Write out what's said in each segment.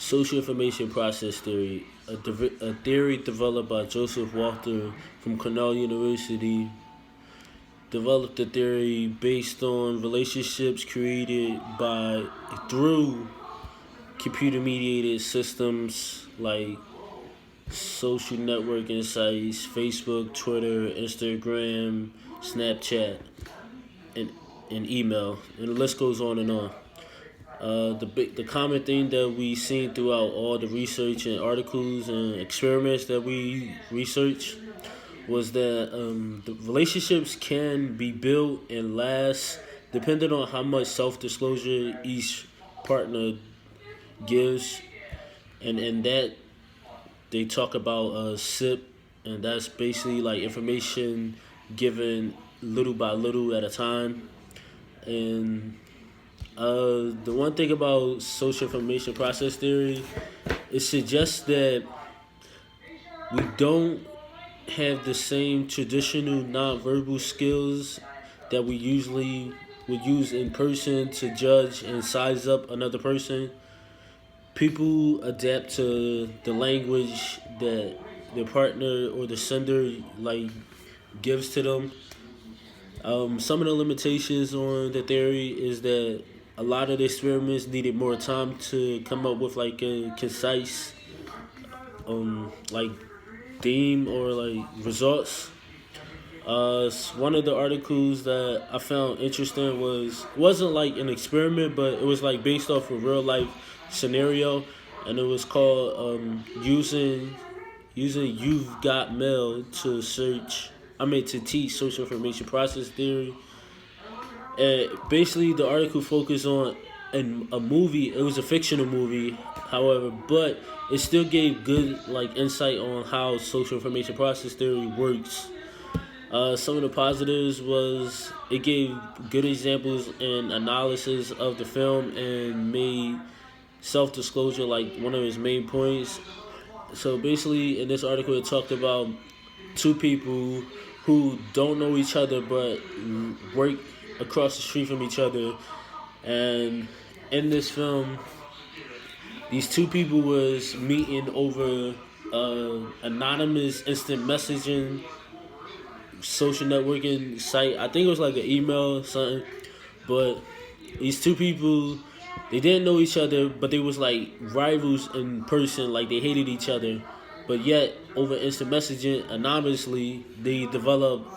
Social information process theory, a theory developed by Joseph Walter from Cornell University, developed a theory based on relationships created by through computer mediated systems like social networking sites, Facebook, Twitter, Instagram, Snapchat, and, and email, and the list goes on and on. The common thing that we seen throughout all the research and articles and experiments that we researched was that the relationships can be built and last depending on how much self disclosure each partner gives, and in that they talk about SIP, and that's basically like information given little by little at a time. And the one thing about social information process theory, it suggests that we don't have the same traditional nonverbal skills that we usually would use in person to judge and size up another person. People adapt to the language that their partner or the sender like gives to them. Some of the limitations on the theory is that a lot of the experiments needed more time to come up with like a concise like theme or like results. One of the articles that I found interesting wasn't like an experiment, but it was like based off a real life scenario, and it was called using You've Got Mail to search. I mean to teach social information process theory. And basically, the article focused on in a movie. It was a fictional movie, however, but it still gave good like insight on how social information process theory works. Some of the positives was it gave good examples and analysis of the film and made self disclosure like one of its main points. So basically, in this article, it talked about two people who don't know each other but work across the street from each other, and in this film, these two people was meeting over anonymous instant messaging social networking site. I think it was like an email or something. But these two people, they didn't know each other, but they was like rivals in person. Like they hated each other, but yet over instant messaging anonymously, they developed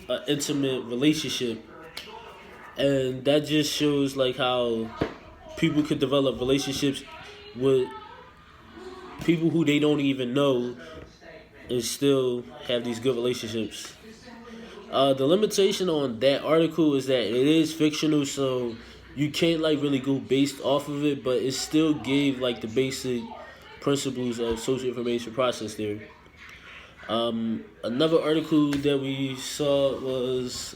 an intimate relationship, and that just shows like how people could develop relationships with people who they don't even know and still have these good relationships. The limitation on that article is that it is fictional, so you can't like really go based off of it, but it still gave like the basic principles of social information process theory. Another article that we saw was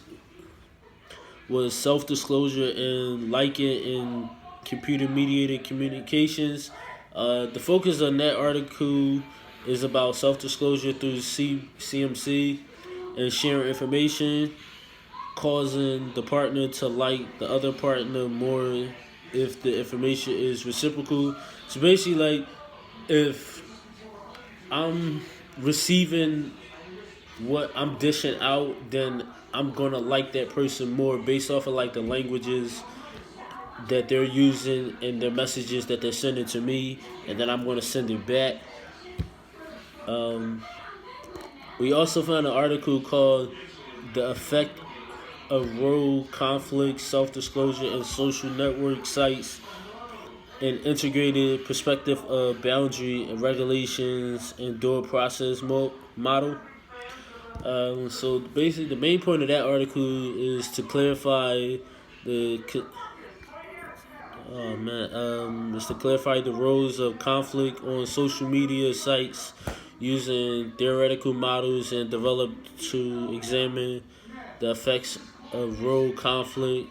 self disclosure and liking in computer mediated communications. The focus on that article is about self disclosure through CMC and sharing information, causing the partner to like the other partner more if the information is reciprocal. So basically, like if I'm receiving what I'm dishing out, then I'm gonna like that person more based off of like the languages that they're using and their messages that they're sending to me, and then I'm gonna send it back. Um, we also found an article called "The Effect of Role Conflict, Self-Disclosure, and Social Network Sites: An Integrated Perspective of Boundary and Regulations and Door Process Model." So basically, the main point of that article is to clarify the is to clarify the roles of conflict on social media sites using theoretical models and develop to examine the effects of role conflict.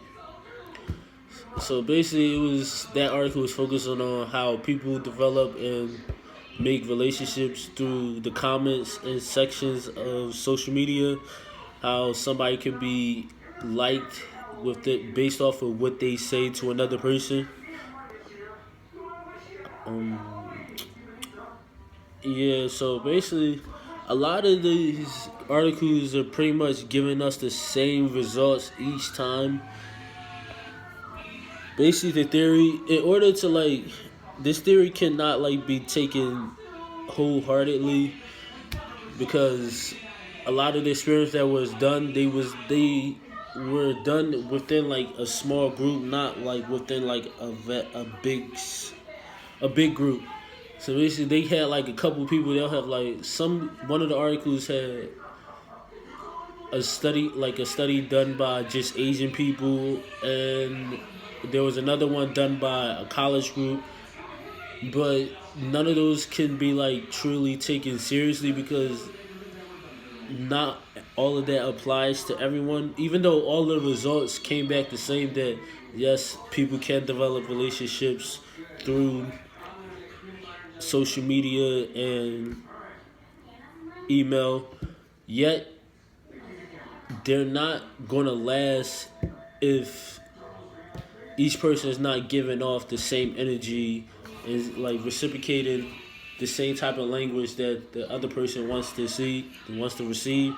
So basically, it was that article was focusing on how people develop and make relationships through the comments and sections of social media. How somebody can be liked with it based off of what they say to another person. Yeah, so basically, a lot of these articles are pretty much giving us the same results each time. Basically, the theory, in order to this theory cannot be taken wholeheartedly because a lot of the experiments that was done, they were done within a small group, not within a big group. So basically, they had a couple people. They'll have one of the articles had a study done by just Asian people, and there was another one done by a college group, but none of those can be truly taken seriously because not all of that applies to everyone. Even though all the results came back the same, that yes, people can develop relationships through social media and email, yet they're not gonna last if each person is not giving off the same energy, is reciprocating the same type of language that the other person wants to see and wants to receive.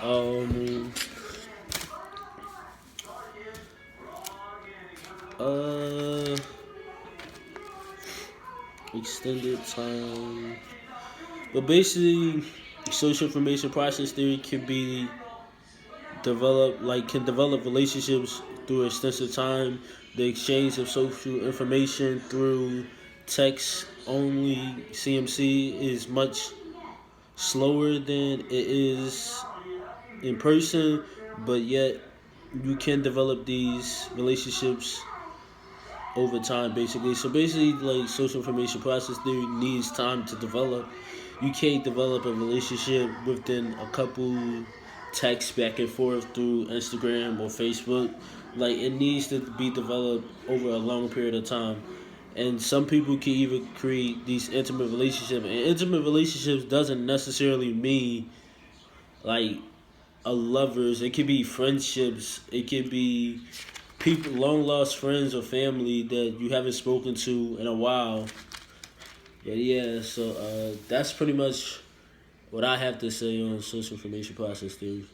Um, uh, Extended time. But basically, social information process theory can develop relationships through extensive time. The exchange of social information through text only CMC is much slower than it is in person, but yet you can develop these relationships over time, basically. So basically, social information process theory needs time to develop. You can't develop a relationship within a couple texts back and forth through Instagram or Facebook. It needs to be developed over a long period of time. And some people can even create these intimate relationships. And intimate relationships doesn't necessarily mean like a lovers. It could be friendships. It could be people, long lost friends or family that you haven't spoken to in a while. Yeah. So that's pretty much what I have to say on social information process theory.